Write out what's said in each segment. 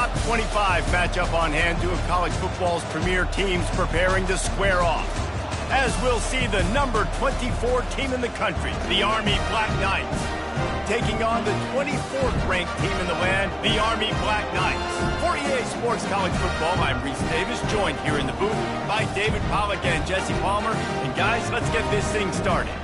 top 25 matchup on hand, two of college football's premier teams preparing to square off. As we'll see the number 24 team in the country, the Army Black Knights, taking on the 24th ranked team in the land, the Army Black Knights. For EA Sports College Football, I'm Reese Davis, joined here in the booth by David Pollack and Jesse Palmer. And guys, let's get this thing started.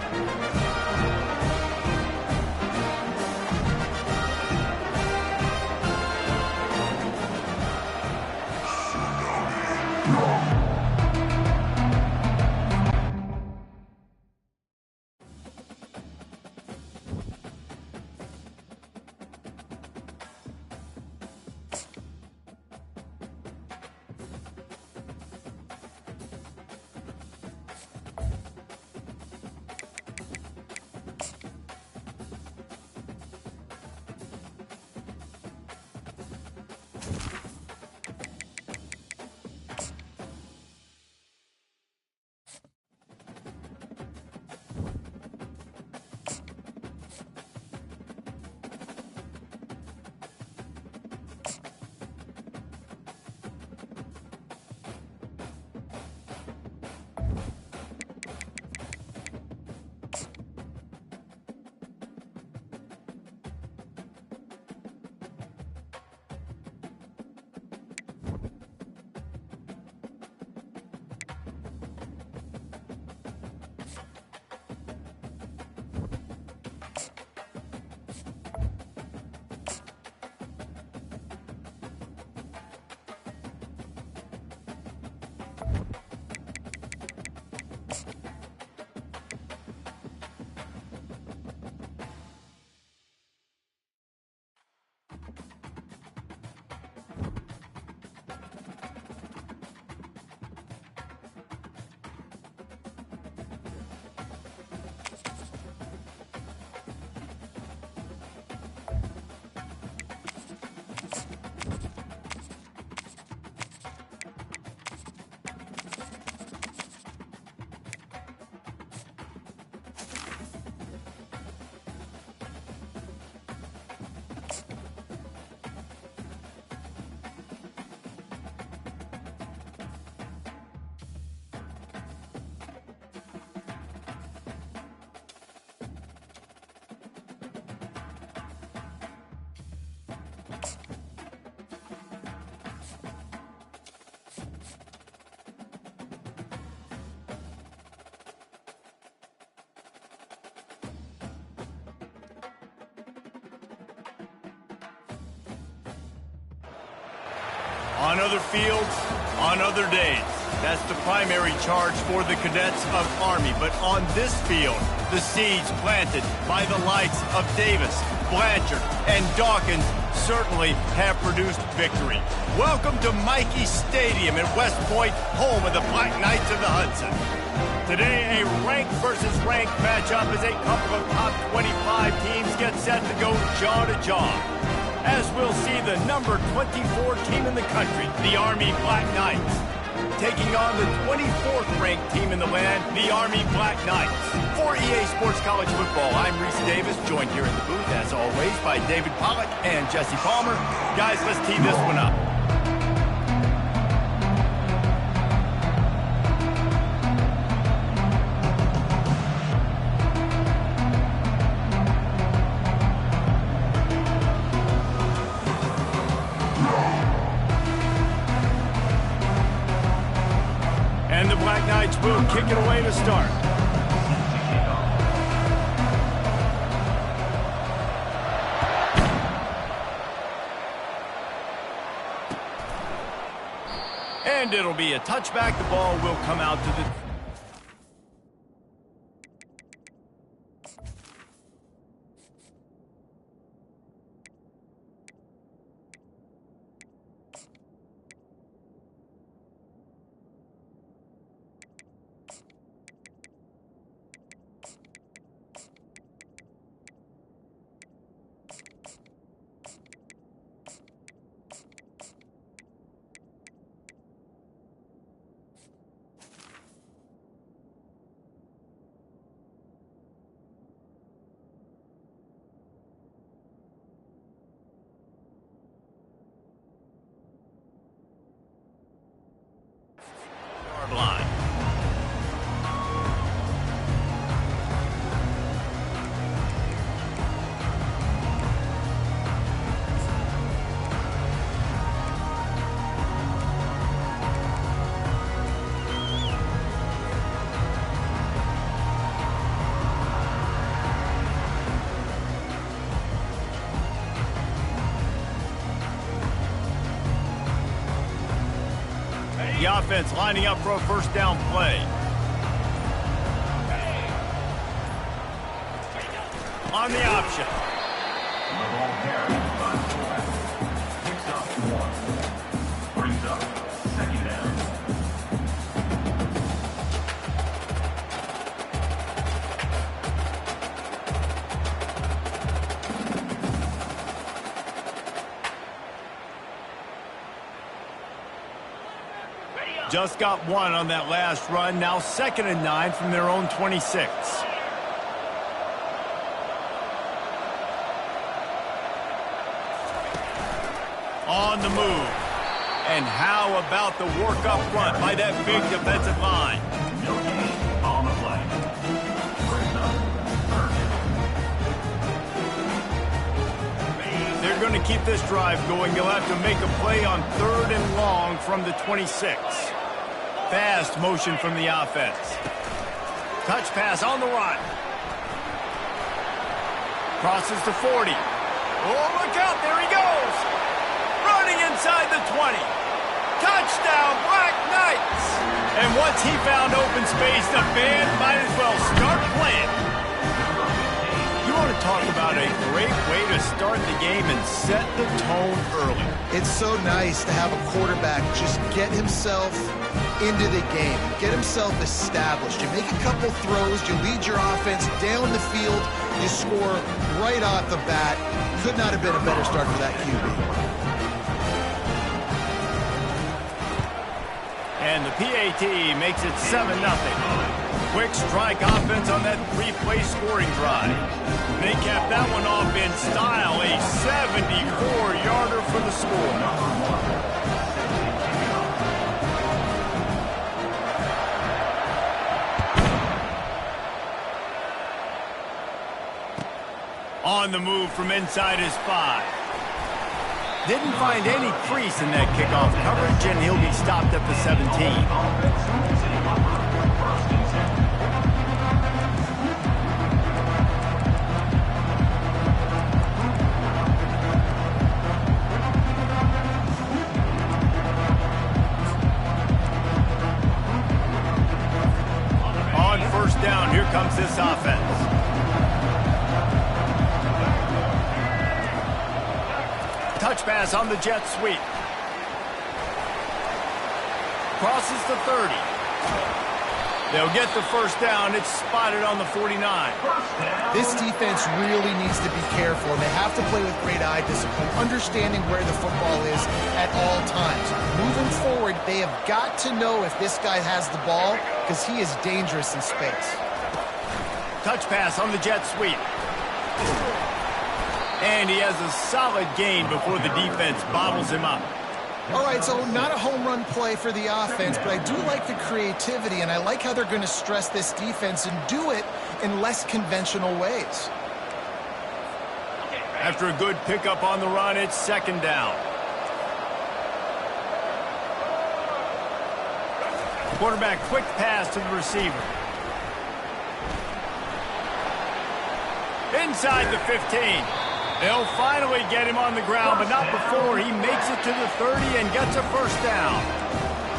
On other fields, on other days. That's the primary charge for the cadets of Army. But on this field, the seeds planted by the likes of Davis, Blanchard, and Dawkins certainly have produced victory. Welcome to Michie Stadium in West Point, home of the Black Knights of the Hudson. Today, a ranked versus ranked matchup as a couple of top 25 teams get set to go jaw to jaw. As we'll see the number 24 team in the country, the Army Black Knights, taking on the 24th ranked team in the land, the Army Black Knights. For EA Sports College Football, I'm Reese Davis, joined here in the booth, as always, by David Pollack and Jesse Palmer. Guys, let's tee this one up. And the Black Knights will kick it away to start. And it'll be a touchback. The ball will come out to the... line. The offense lining up for a first down play. On the option. Picks up one. Brings up second down. Just got one on that last run. Now 2nd and 9 from their own 26. On the move. And how about the work up front by that big defensive line? No gain on the play. Brings up third. They're going to keep this drive going. They'll have to make a play on 3rd and long from the 26. Fast motion from the offense. Touch pass on the run. Crosses to 40. Oh, look out. There he goes. Running inside the 20. Touchdown, Black Knights. And once he found open space, the band might as well start playing. You want to talk about a great way to start the game and set the tone early. It's so nice to have a quarterback just get himself into the game, get himself established. You make a couple throws, you lead your offense down the field, you score right off the bat. Could not have been a better start for that QB. And the PAT makes it 7-0. Quick strike offense on that 3-play scoring drive. They cap that one off in style, a 74-yarder for the score. On the move from inside his 5. Didn't find any crease in that kickoff coverage, and he'll be stopped at the 17. On first down, here comes this offense. Touch pass on the jet sweep. Crosses the 30. They'll get the first down. It's spotted on the 49. This defense really needs to be careful, and they have to play with great eye discipline, understanding where the football is at all times. Moving forward, they have got to know if this guy has the ball, because he is dangerous in space. Touch pass on the jet sweep. And he has a solid gain before the defense bottles him up. All right, so not a home run play for the offense, but I do like the creativity, and I like how they're going to stress this defense and do it in less conventional ways. After a good pickup on the run, it's 2nd down. Quarterback quick pass to the receiver. Inside the 15. They'll finally get him on the ground, but not before he makes it to the 30 and gets a first down.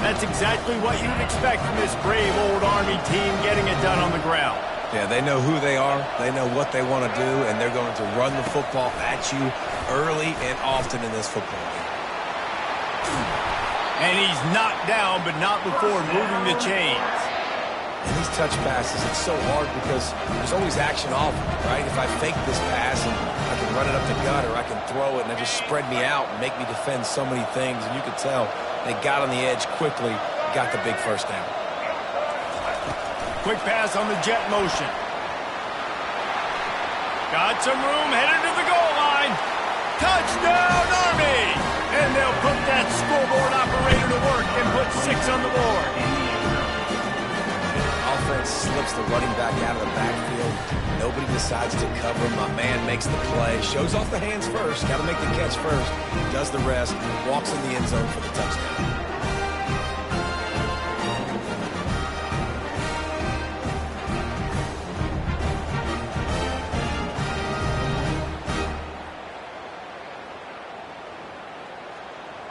That's exactly what you'd expect from this brave old Army team, getting it done on the ground. Yeah, they know who they are, they know what they want to do, and they're going to run the football at you early and often in this football game. And he's knocked down, but not before moving the chains. And these touch passes, it's so hard because there's always action off, right? If I fake this pass and I can run it up the gut, or I can throw it and it just spread me out and make me defend so many things. And you could tell they got on the edge quickly, got the big first down. Quick pass on the jet motion. Got some room, headed to the goal line. Touchdown, Army! And they'll put that scoreboard operator to work and put 6 on the board. front, slips the running back out of the backfield. Nobody decides to cover him. My man makes the play, shows off the hands first, got to make the catch first, does the rest, walks in the end zone for the touchdown.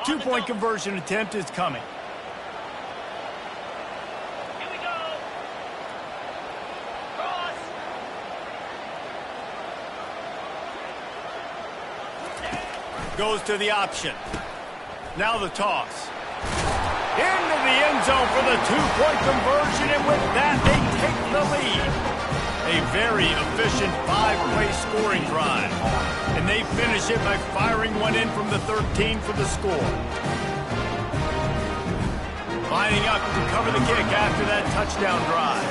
Two-point conversion attempt is coming. Here we go. Cross. Goes to the option. Now the toss. Into the end zone for the two-point conversion, and with that, they take the lead. A very efficient five-play scoring drive. And they finish it by firing one in from the 13 for the score. Lining up to cover the kick after that touchdown drive.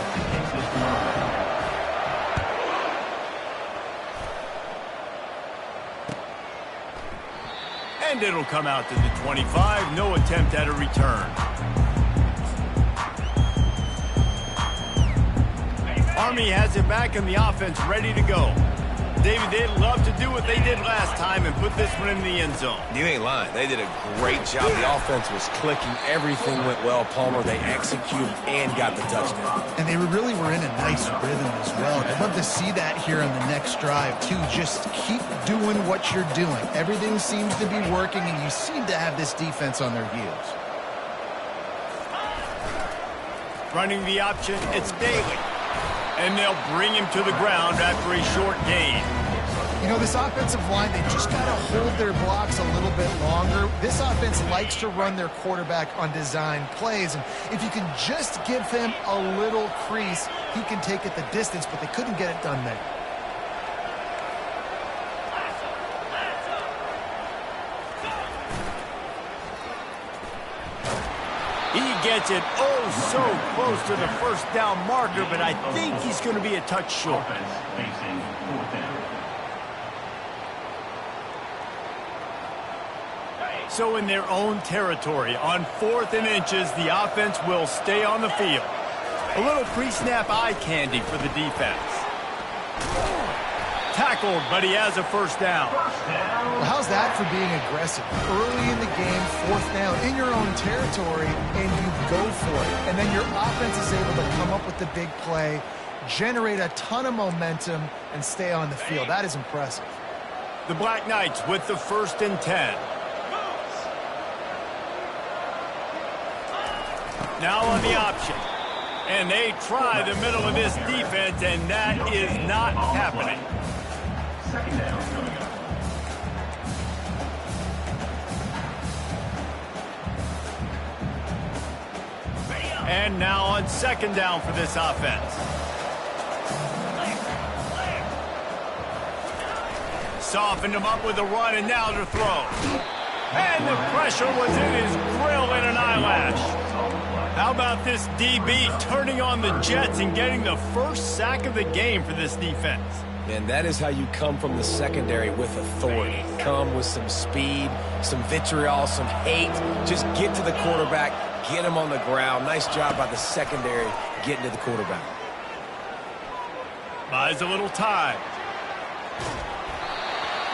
And it'll come out to the 25. No attempt at a return. Army has it back in the offense, ready to go. David, they'd love to do what they did last time and put this one in the end zone. You ain't lying. They did a great job. The offense was clicking. Everything went well, Palmer. They executed and got the touchdown. And they really were in a nice rhythm as well. I'd love to see that here on the next drive, too. Just keep doing what you're doing. Everything seems to be working, and you seem to have this defense on their heels. Running the option, it's Daly. And they'll bring him to the ground after a short gain. You know, this offensive line, they just got to hold their blocks a little bit longer. This offense likes to run their quarterback on design plays. And if you can just give him a little crease, he can take it the distance, but they couldn't get it done there. He gets it so close to the first down marker, but I think he's going to be a touch short. Offense facing fourth down. So in their own territory, on 4th and inches, the offense will stay on the field. A little pre-snap eye candy for the defense. Tackled, but he has a first down. Well, how's that for being aggressive? Early in the game, 4th down, in your own territory, and you go for it. And then your offense is able to come up with the big play, generate a ton of momentum, and stay on the field. That is impressive. The Black Knights with the 1st and 10. Now on the option. And they try the middle of this defense, and that is not happening. Second down coming up. And now on 2nd down for this offense. Softened him up with a run, and now to throw. And the pressure was in his grill and an eyelash. How about this DB turning on the Jets and getting the first sack of the game for this defense? And that is how you come from the secondary with authority. Come with some speed, some vitriol, some hate. Just get to the quarterback, get him on the ground. Nice job by the secondary getting to the quarterback. Buys a little time.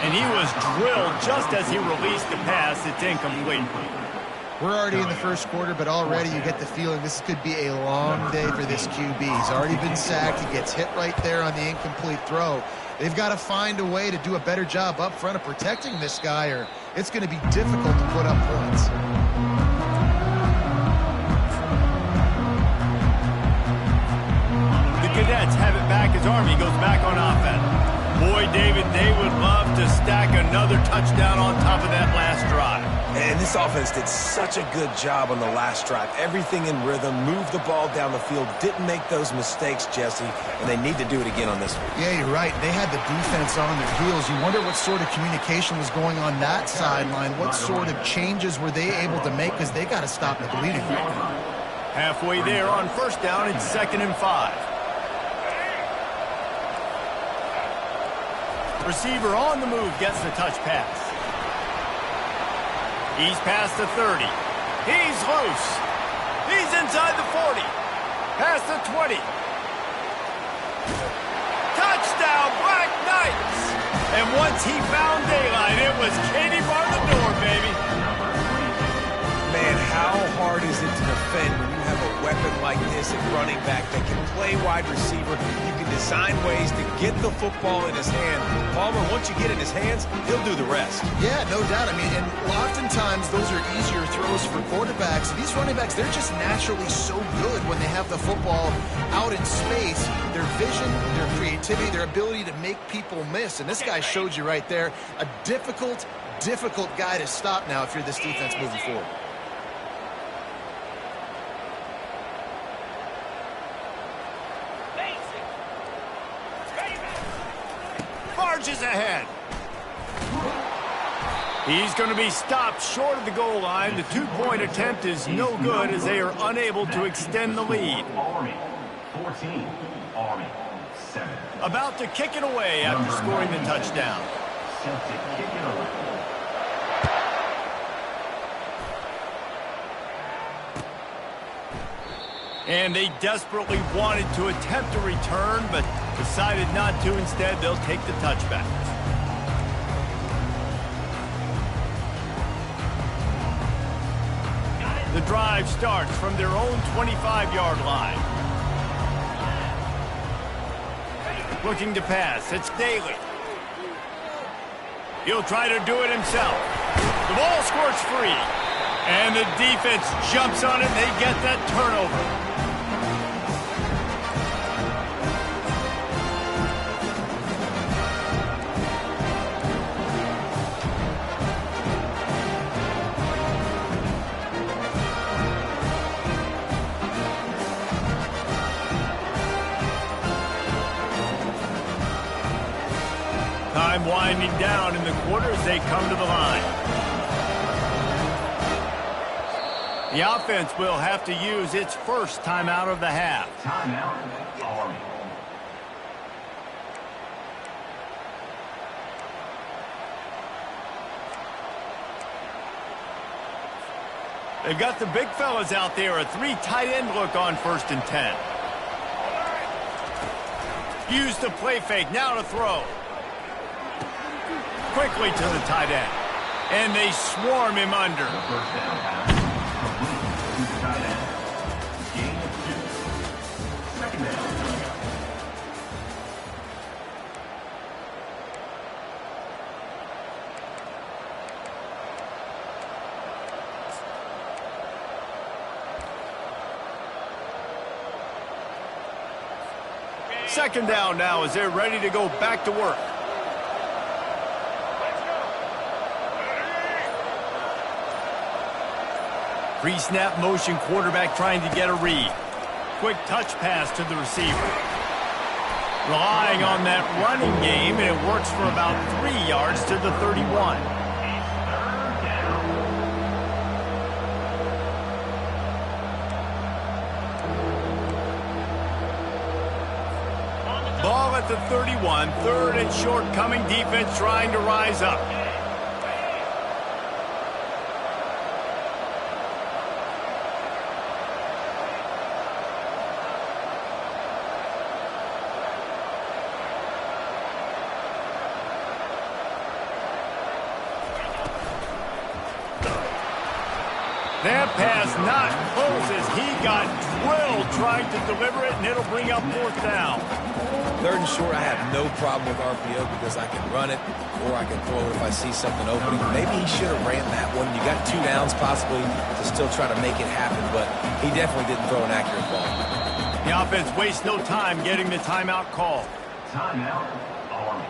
And he was drilled just as he released the pass. It's incomplete. We're already in the first quarter, but already you get the feeling this could be a long day for this QB. He's already been sacked. He gets hit right there on the incomplete throw. They've got to find a way to do a better job up front of protecting this guy, or it's going to be difficult to put up points. The Cadets have it back as Army goes back on offense. Boy, David, they would love to stack another touchdown on top of that last drive. And this offense did such a good job on the last drive. Everything in rhythm, moved the ball down the field, didn't make those mistakes, Jesse, and they need to do it again on this one. Yeah, you're right. They had the defense on their heels. You wonder what sort of communication was going on that sideline. What sort of changes were they able to make, because they got to stop the bleeding right now. Halfway there on 1st down, it's 2nd and 5. Receiver on the move gets the touch pass. He's past the 30. He's loose. He's inside the 40. Past the 20. And once he found daylight, it was Katie bar the door, baby. Man, how hard is it to defend when you have a weapon like this at running back that can play wide receiver? You can design ways to get the football in his hand. Palmer, once you get it in his hands, he'll do the rest. Yeah, no doubt. I mean, and oftentimes those are easier throws for quarterbacks. And these running backs, they're just naturally so good when they have the football out in space. Their vision, their creativity, their ability to make people miss. And this guy showed you right there, a difficult guy to stop now if you're this defense moving forward. Marches ahead. He's going to be stopped short of the goal line. The two-point attempt is no good as they are unable to extend the lead. Army 14, Army 7. About to kick it away after scoring the touchdown. Set to kick it away. And they desperately wanted to attempt a return, but decided not to. Instead, they'll take the touchback. The drive starts from their own 25-yard line. Looking to pass. It's Daly. He'll try to do it himself. The ball squirts free. And the defense jumps on it, and they get that turnover. Time winding down in the quarter as they come to the line. The offense will have to use its first timeout of the half. Timeout, Army. They've got the big fellas out there. A three tight end look on 1st and 10. Use the play fake. Now to throw. Quickly to the tight end. And they swarm him under. The first down pass complete to the tight end. Gain of 2. Second down. Second down now as they're ready to go back to work. Pre-snap motion quarterback trying to get a read. Quick touch pass to the receiver. Relying on that running game, and it works for about 3 yards to the 31. Ball at the 31, 3rd and short coming, defense trying to rise up. That pass not close as he got drilled trying to deliver it, and it'll bring up 4th down. 3rd and short, I have no problem with RPO because I can run it or I can throw it if I see something opening. Maybe he should have ran that one. You got 2 downs possibly to still try to make it happen, but he definitely didn't throw an accurate ball. The offense wastes no time getting the timeout called. Timeout, Army.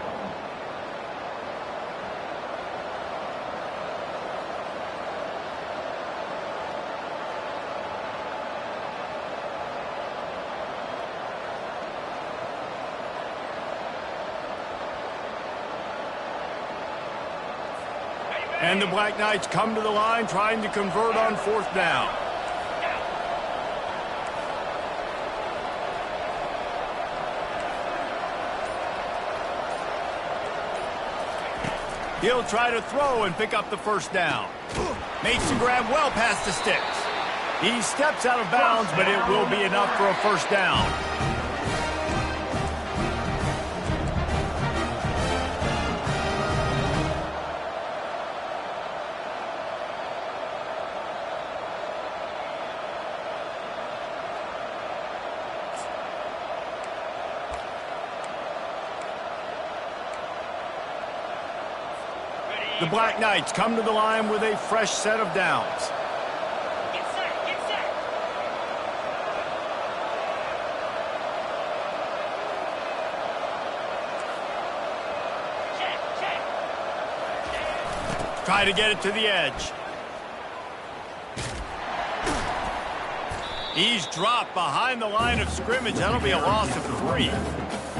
And the Black Knights come to the line trying to convert on 4th down. He'll try to throw and pick up the 1st down. Makes the grab well past the sticks. He steps out of bounds, but it will be enough for a 1st down. The Black Knights come to the line with a fresh set of downs. Get set, get set. Check. Try to get it to the edge. He's dropped behind the line of scrimmage. That'll be a loss of 3.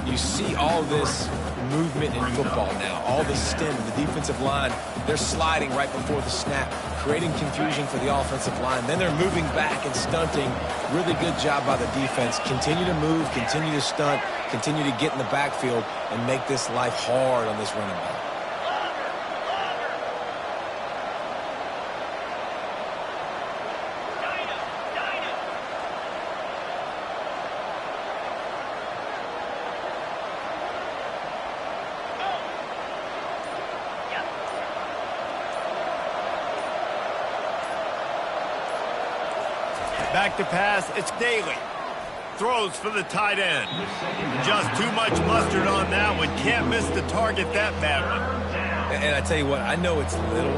You see all this movement in football now. All the stem, the defensive line, they're sliding right before the snap, creating confusion for the offensive line. Then they're moving back and stunting. Really good job by the defense. Continue to move, continue to stunt, continue to get in the backfield and make this life hard on this running back. Back to pass, it's Daly. Throws for the tight end. Just too much mustard on that one. Can't miss the target that badly. And I tell you what, I know it's little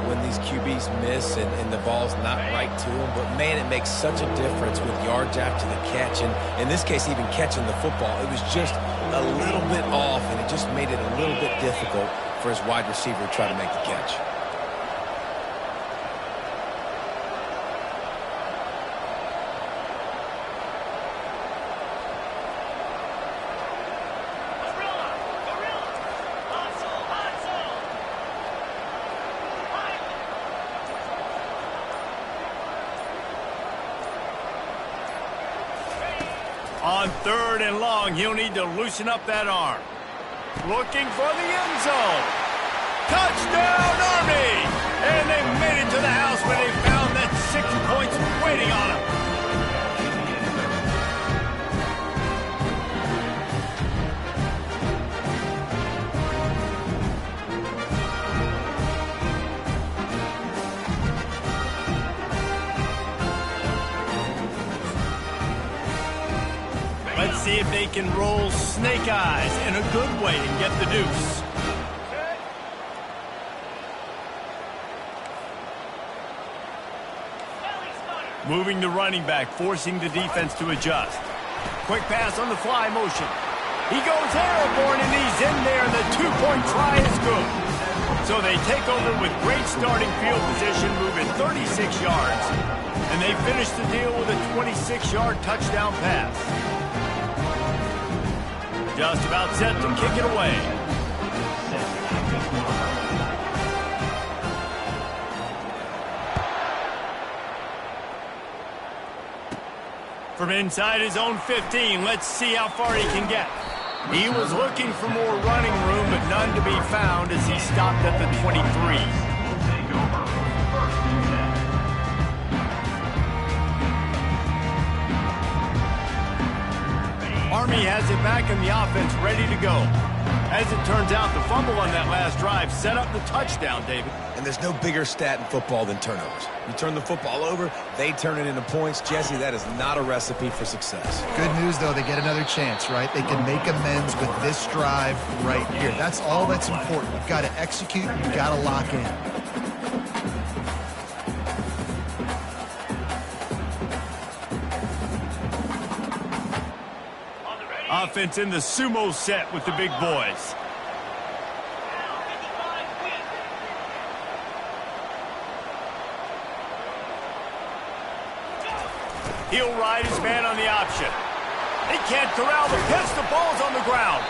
when these QBs miss and the ball's not right to them, but man, it makes such a difference with yards after the catch. And in this case, even catching the football, it was just a little bit off, and it just made it a little bit difficult for his wide receiver to try to make the catch. On 3rd and long, he'll need to loosen up that arm. Looking for the end zone. Touchdown, Army! And they made it to the house when they found that 6 points waiting on them. Let's see if they can roll snake eyes in a good way and get the deuce. Moving the running back, forcing the defense to adjust. Quick pass on the fly motion. He goes airborne and he's in there. The 2-point try is good. So they take over with great starting field position, moving 36 yards. And they finish the deal with a 26-yard touchdown pass. Just about set to kick it away. From inside his own 15, let's see how far he can get. He was looking for more running room, but none to be found as he stopped at the 23. Army has it back in the offense, ready to go. As it turns out, the fumble on that last drive set up the touchdown, David. And there's no bigger stat in football than turnovers. You turn the football over, they turn it into points. Jesse, that is not a recipe for success. Good news, though, they get another chance, right? They can make amends with this drive right here. That's all that's important. You've got to execute, you've got to lock in. Offense in the sumo set with the big boys. He'll ride his man on the option. They can't corral the pitch. The ball's on the ground.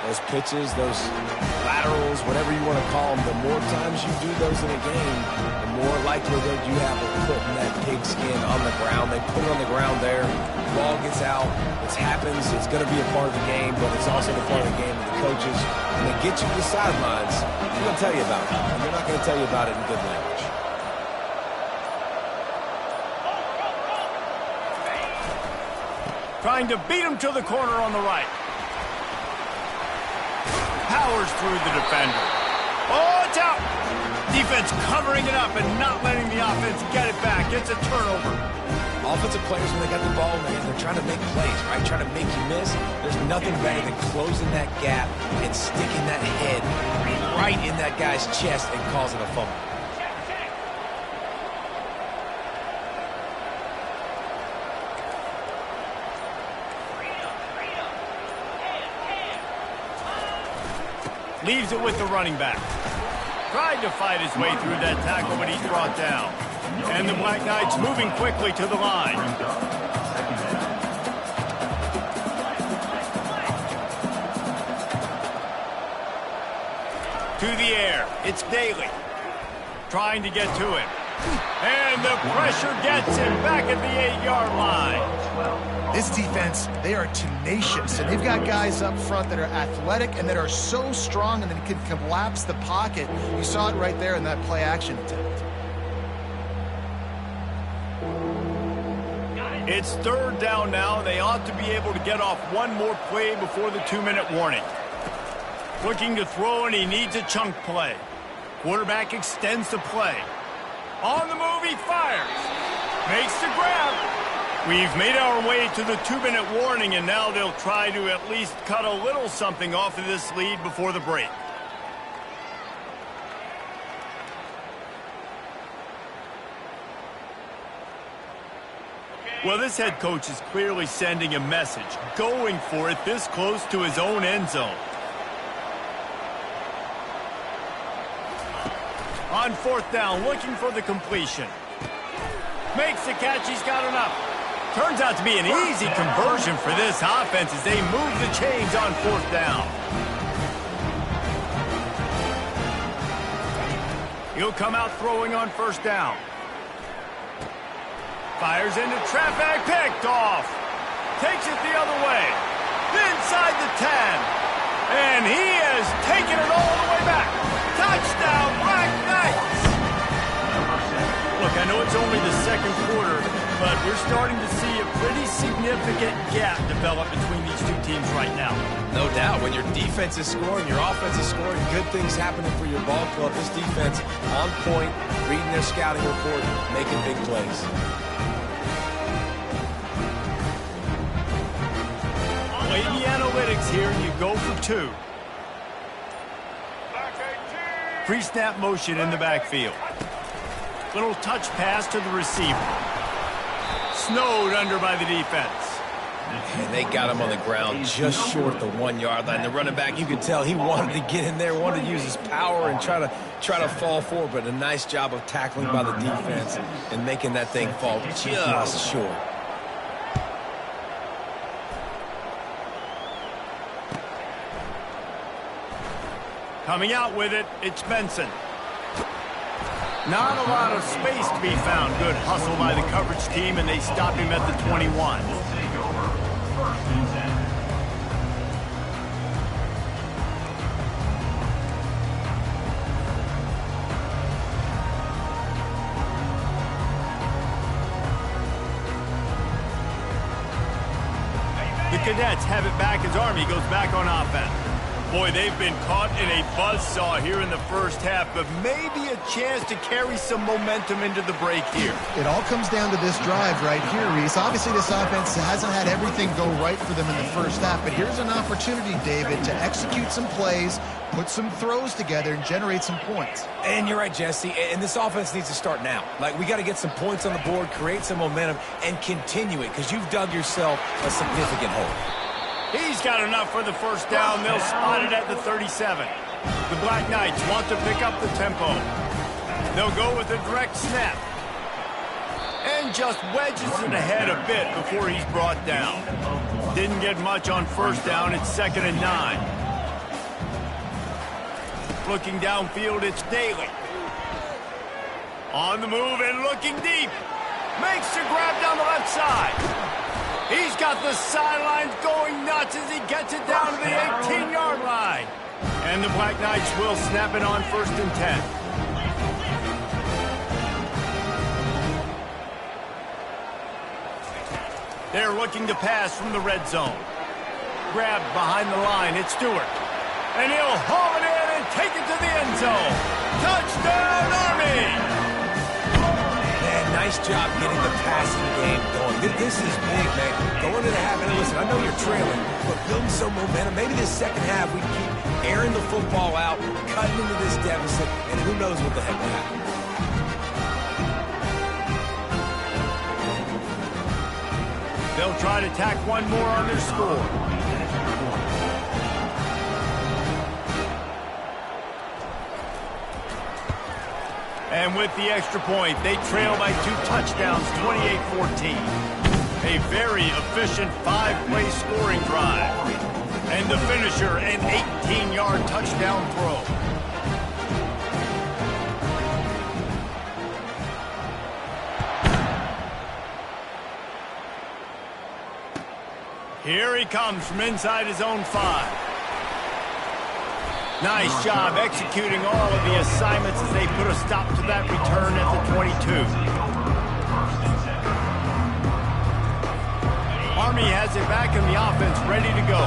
Those pitches, those laterals, whatever you want to call them, the more times you do those in a game, the more likelihood you have of putting that pigskin on the ground. They put it on the ground there. The ball gets out. It happens. It's going to be a part of the game, but it's also the part of the game of the coaches. When they get you to the sidelines, they're going to tell you about it. And they're not going to tell you about it in good language. Trying to beat him to the corner on the right. Powers through the defender. Oh, it's out. Defense covering it up and not letting the offense get it back. It's a turnover. Offensive players, when they got the ball in their hand, they're trying to make plays, right? Trying to make you miss. There's nothing better than closing that gap and sticking that head right in that guy's chest and causing a fumble. Leaves it with the running back. Tried to fight his way through that tackle, but he's brought down. And the Black Knights moving quickly to the line. To the air. It's Daly. Trying to get to him. And the pressure gets him back at the 8-yard line. This defense, they are tenacious, and they've got guys up front that are athletic and that are so strong and that can collapse the pocket. You saw it right there in that play-action attempt. It's 3rd down now. They ought to be able to get off one more play before the 2-minute warning. Looking to throw, and he needs a chunk play. Quarterback extends the play. On the move, he fires. Makes the grab. We've made our way to the 2-minute warning, and now they'll try to at least cut a little something off of this lead before the break. Well, this head coach is clearly sending a message, going for it this close to his own end zone. On 4th down, looking for the completion. Makes the catch, he's got enough. Turns out to be an easy conversion for this offense as they move the chains on 4th down. He'll come out throwing on 1st down. Fires into traffic, picked off. Takes it the other way. Inside the 10. And he has taken it all the way back. Touchdown, Black Knights! Look, I know it's only the 2nd quarter, but we're starting to see a pretty significant gap develop between these two teams right now. No doubt. When your defense is scoring, your offense is scoring, good things happening for your ball club. This defense on point, reading their scouting report, making big plays. Play the analytics here, and you go for 2. Pre-snap motion in the backfield. Little touch pass to the receiver. Snowed under by the defense. And they got him on the ground just short the 1-yard line. The running back, you could tell he wanted to get in there, wanted to use his power and try to fall forward, but a nice job of tackling by the defense and making that thing fall just short. Coming out with it, it's Benson. Not a lot of space to be found. Good hustle by the coverage team, and they stop him at the 21. Will take over 1st and 10. The Cadets have it back as Army goes back on offense. Boy, they've been caught in a buzzsaw here in the 1st half, but maybe a chance to carry some momentum into the break here. It all comes down to this drive right here, Reese. Obviously, this offense hasn't had everything go right for them in the 1st half, but here's an opportunity, David, to execute some plays, put some throws together, and generate some points. And you're right, Jesse, and this offense needs to start now. Like, we got to get some points on the board, create some momentum, and continue it, because you've dug yourself a significant hole. He's got enough for the 1st down. They'll spot it at the 37. The Black Knights want to pick up the tempo. They'll go with a direct snap. And just wedges it ahead a bit before he's brought down. Didn't get much on 1st down. It's 2nd and 9. Looking downfield, it's Daly. On the move and looking deep. Makes the grab down the left side. He's got the sidelines going nuts as he gets it down to the 18-yard line. And the Black Knights will snap it on 1st and 10. They're looking to pass from the red zone. Grabbed behind the line, it's Stewart. And he'll haul it in and take it to the end zone. Touchdown, Army! And Nice job getting the passing game going. This is big, man. Going into the half, and listen, I know you're trailing, but building some momentum. Maybe this second half we keep airing the football out, cutting into this deficit, and who knows what the heck will happen. They'll try to tack one more on their score. And with the extra point, they trail by 2 touchdowns, 28-14. A very efficient 5-play scoring drive. And the finisher, an 18-yard touchdown throw. Here he comes from inside his own 5. Nice job executing all of the assignments as they put a stop to that return at the 22. Army has it back in the offense, ready to go.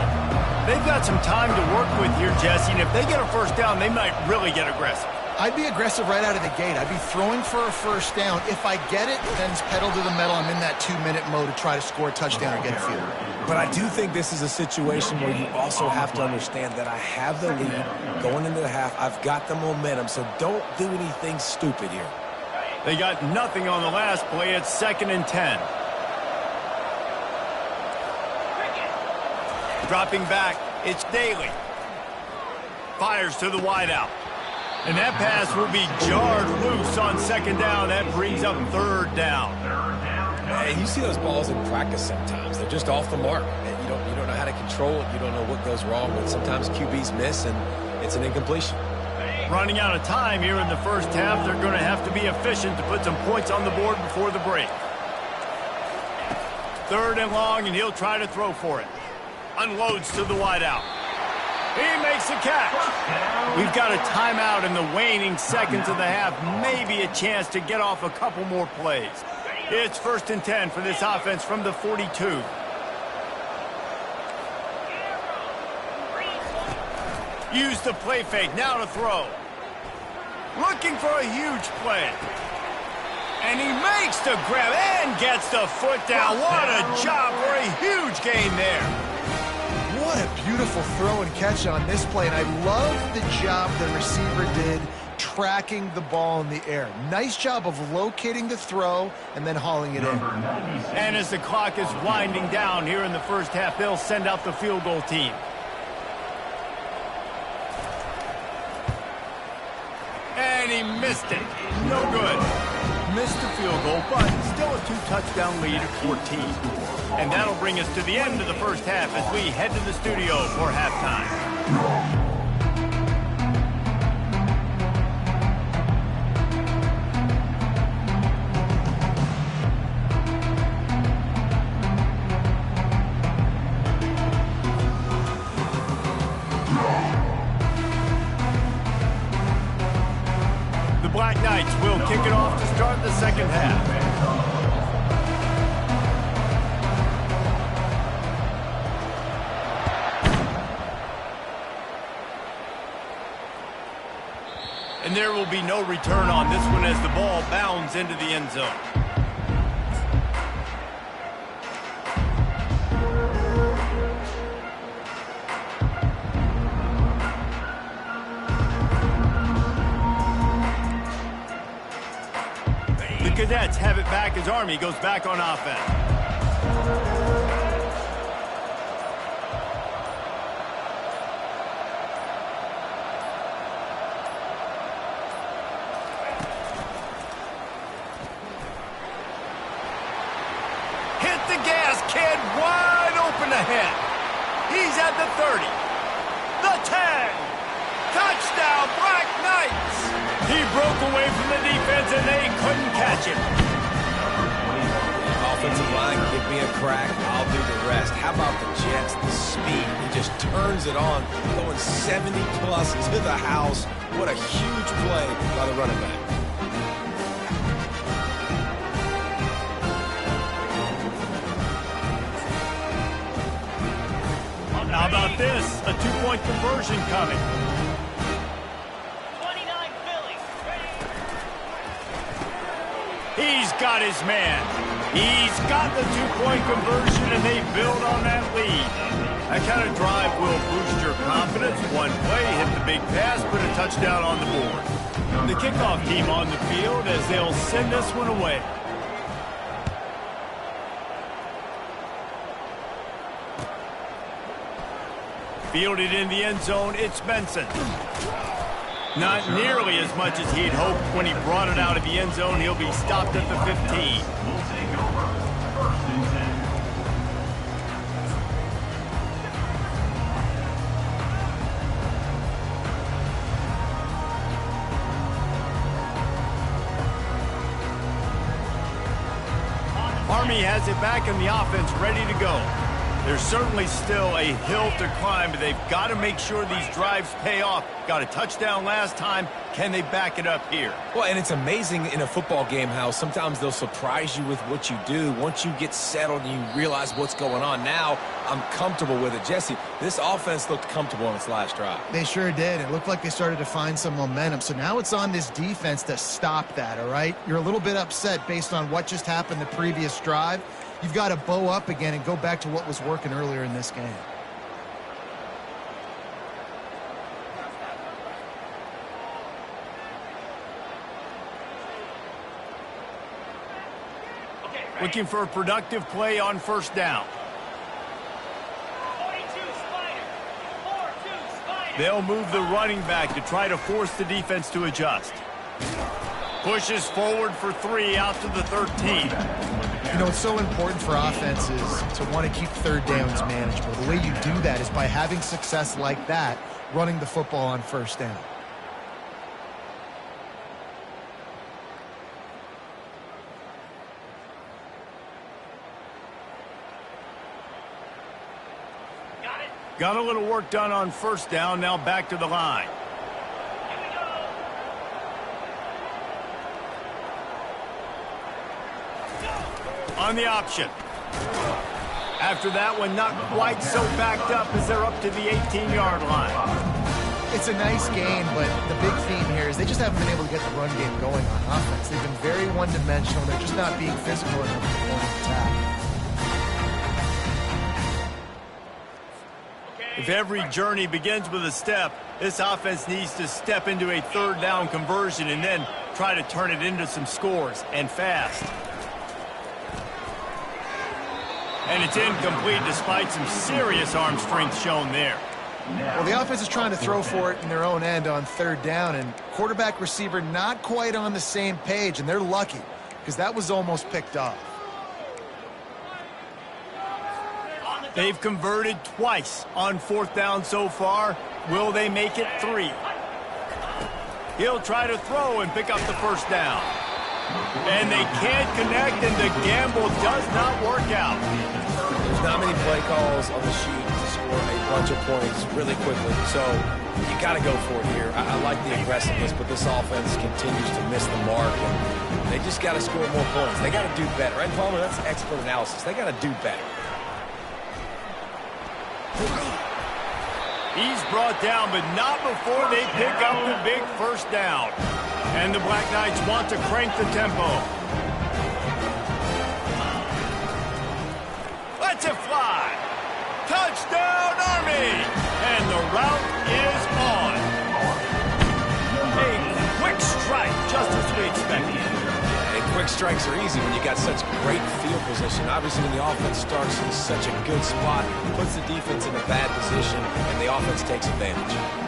They've got some time to work with here, Jesse, and if they get a first down, they might really get aggressive. I'd be aggressive right out of the gate. I'd be throwing for a first down. If I get it, then it's pedal to the metal. I'm in that 2-minute mode to try to score a touchdown or get a field goal. But I do think this is a situation where you also have to understand that I have the lead going into the half. I've got the momentum, so don't do anything stupid here. They got nothing on the last play. It's 2nd and 10. Dropping back, it's Daly. Fires to the wideout. And that pass will be jarred loose on 2nd down. That brings up 3rd down. Hey, you see those balls in practice sometimes. They're just off the mark. And you don't know how to control it. You don't know what goes wrong. But sometimes QBs miss, and it's an incompletion. Running out of time here in the first half. They're going to have to be efficient to put some points on the board before the break. 3rd and long, and he'll try to throw for it. Unloads to the wideout. He makes a catch. We've got a timeout in the waning seconds of the half. Maybe a chance to get off a couple more plays. It's 1st and 10 for this offense from the 42. Use the play fake. Now to throw. Looking for a huge play. And he makes the grab and gets the foot down. What a job for a huge gain there. What a beautiful throw and catch on this play, and I love the job the receiver did tracking the ball in the air. Nice job of locating the throw and then hauling it in. And as the clock is winding down here in the first half, they'll send out the field goal team. And he missed it. No good. Missed the field goal, but still a 2-touchdown lead at 14. And that'll bring us to the end of the first half as we head to the studio for halftime. The Black Knights will kick it off to start the second half. And there will be no return on this one as the ball bounds into the end zone. The Cadets have it back as Army goes back on offense. Ahead. He's at the 30, the 10, touchdown Black Knights. He broke away from the defense and they couldn't catch him. Offensive line, give me a crack, I'll do the rest. How about the Jets, the speed? He just turns it on, going 70 plus to the house. What a huge play by the running back. How about this? A 2-point conversion coming. 29 Phillies. Ready. He's got his man. He's got the two-point conversion, and they build on that lead. That kind of drive will boost your confidence. One play, hit the big pass, put a touchdown on the board. The kickoff team on the field as they'll send this one away. Fielded in the end zone, it's Benson. Not nearly as much as he'd hoped when he brought it out of the end zone. He'll be stopped at the 15. We'll take over. First and 10. Army has it back in the offense, ready to go. There's certainly still a hill to climb, but they've got to make sure these drives pay off. Got a touchdown last time. Can they back it up here? Well, and it's amazing in a football game how sometimes they'll surprise you with what you do. Once you get settled and you realize what's going on, now I'm comfortable with it. Jesse, this offense looked comfortable on its last drive. They sure did. It looked like they started to find some momentum. So now it's on this defense to stop that, all right? You're a little bit upset based on what just happened the previous drive. You've got to bow up again and go back to what was working earlier in this game. Looking for a productive play on first down. 42 Spider. 4-2 Spider. They'll move the running back to try to force the defense to adjust. Pushes forward for 3 out to the 13. You know, it's so important for offenses to want to keep third downs manageable. The way you do that is by having success like that, running the football on first down. Got it. Got a little work done on first down, now back to the line. Here we go. On the option. After that one, not quite so backed up as they're up to the 18-yard line. It's a nice game, but the big theme here is they just haven't been able to get the run game going on offense. They've been very one-dimensional. They're just not being physical enough to go on attack. If every journey begins with a step, this offense needs to step into a third down conversion and then try to turn it into some scores, and fast. And it's incomplete despite some serious arm strength shown there. Well, the offense is trying to throw for it in their own end on third down, and quarterback receiver not quite on the same page, and they're lucky because that was almost picked off. They've converted twice on fourth down so far. Will they make it 3? He'll try to throw and pick up the first down. And they can't connect, and the gamble does not work out. There's not many play calls on the sheet to score a bunch of points really quickly, so you got to go for it here. I like the aggressiveness, but this offense continues to miss the mark, and they just got to score more points. They got to do better. Right, Palmer? That's expert analysis. They got to do better. He's brought down, but not before they pick up the big first down. And the Black Knights want to crank the tempo. Let's it fly. Touchdown, Army! And the route is on. A quick strike, just as we expected. And quick strikes are easy when you got such great field position. Obviously, when the offense starts in such a good spot, puts the defense in a bad position, and the offense takes advantage.